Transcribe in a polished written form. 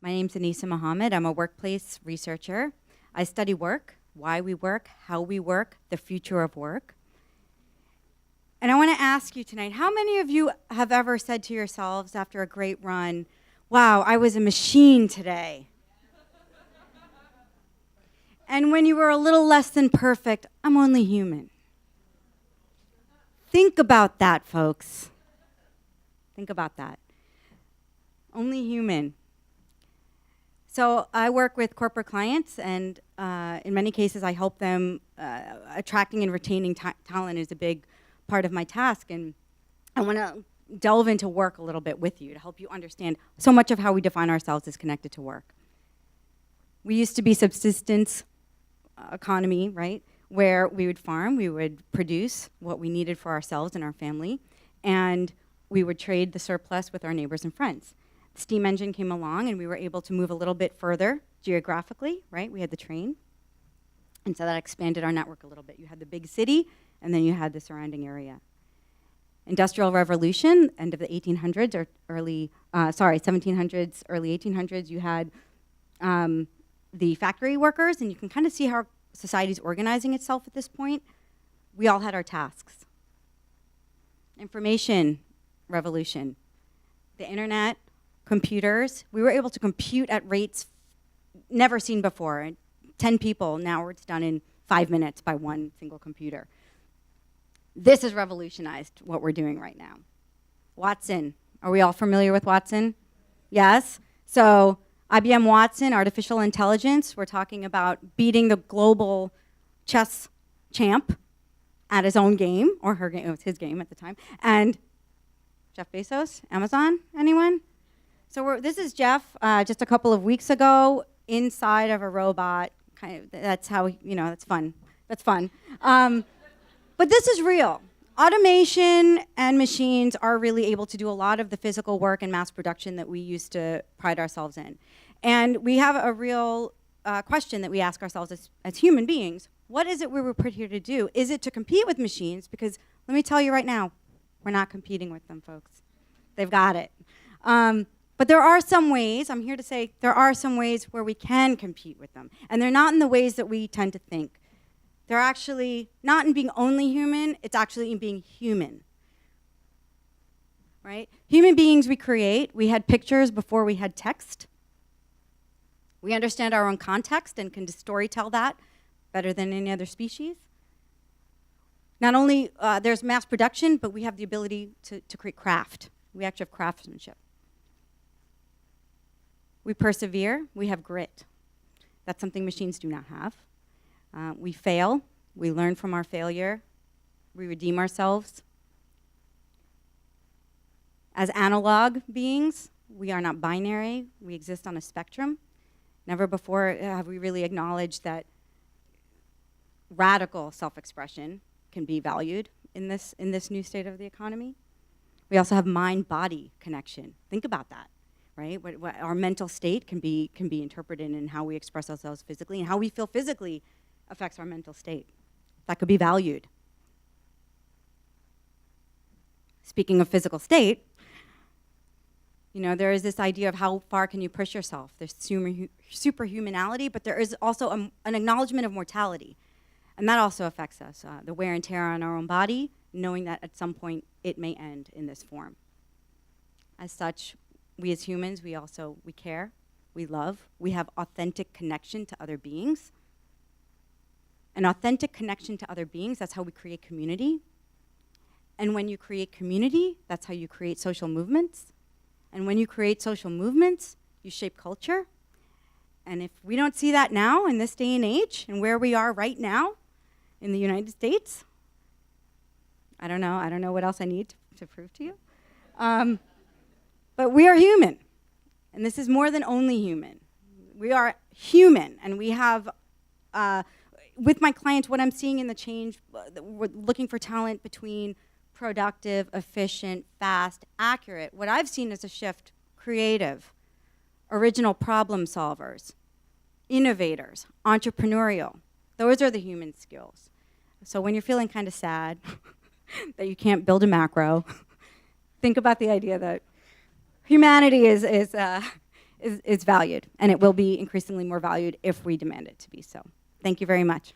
My name's Anisa Mohammed. I'm a workplace researcher. I study work, why we work, how we work, the future of work. And I want to ask you tonight, how many of you have ever said to yourselves after a great run, wow, I was a machine today? And when you were a little less than perfect, I'm only human. Think about that, folks. Think about that. Only human. So I work with corporate clients, and in many cases I help them. Attracting and retaining talent is a big part of my task, and I want to delve into work a little bit with you to help you understand so much of how we define ourselves is connected to work. We used to be subsistence economy, right? Where we would farm, we would produce what we needed for ourselves and our family, and we would trade the surplus with our neighbors and friends. The steam engine came along and we were able to move a little bit further geographically, right? We had the train, and so that expanded our network a little bit. You had the big city, and then you had the surrounding area. Industrial Revolution, end of the 1800s, or 1700s, early 1800s, you had the factory workers, and you can kind of see how society's organizing itself at this point. We all had our tasks. Information revolution. The internet, computers, we were able to compute at rates never seen before. 10 people, now it's done in 5 minutes by one single computer. This has revolutionized what we're doing right now. Watson, are we all familiar with Watson? Yes? So IBM Watson, artificial intelligence, we're talking about beating the global chess champ at his own game, or her game, it was his game at the time. And Jeff Bezos, Amazon, anyone? So this is Jeff, just a couple of weeks ago, inside of a robot. That's how, that's fun. That's fun. But this is real. Automation and machines are really able to do a lot of the physical work and mass production that we used to pride ourselves in. And we have a real question that we ask ourselves as human beings. What is it we were put here to do? Is it to compete with machines? Because let me tell you right now, we're not competing with them, folks. They've got it. But there are some ways, I'm here to say, there are some ways where we can compete with them. And they're not in the ways that we tend to think. They're actually not in being only human, it's actually in being human. Right? Human beings we create. We had pictures before we had text. We understand our own context and can storytell that better than any other species. Not only there's mass production, but we have the ability to create craft. We actually have craftsmanship. We persevere, we have grit. That's something machines do not have. We fail, we learn from our failure, we redeem ourselves. As analog beings, we are not binary, we exist on a spectrum. Never before have we really acknowledged that radical self-expression can be valued in this new state of the economy. We also have mind-body connection. Think about that, right? What our mental state can be interpreted in how we express ourselves physically, and how we feel physically affects our mental state. That could be valued. Speaking of physical state, there is this idea of how far can you push yourself. There's superhumanality, but there is also an acknowledgement of mortality. And that also affects us, the wear and tear on our own body, knowing that at some point it may end in this form. As such, we as humans, we care, we love, we have authentic connection to other beings. An authentic connection to other beings, that's how we create community. And when you create community, that's how you create social movements. And when you create social movements, you shape culture. And if we don't see that now in this day and age, and where we are right now in the United States, I don't know what else I need to prove to you. But we are human. And this is more than only human. We are human, and we have, with my clients, what I'm seeing in the change, we're looking for talent between productive, efficient, fast, accurate. What I've seen is a shift, creative, original problem solvers, innovators, entrepreneurial. Those are the human skills. So when you're feeling kind of sad that you can't build a macro, think about the idea that humanity is is valued, and it will be increasingly more valued if we demand it to be so. Thank you very much.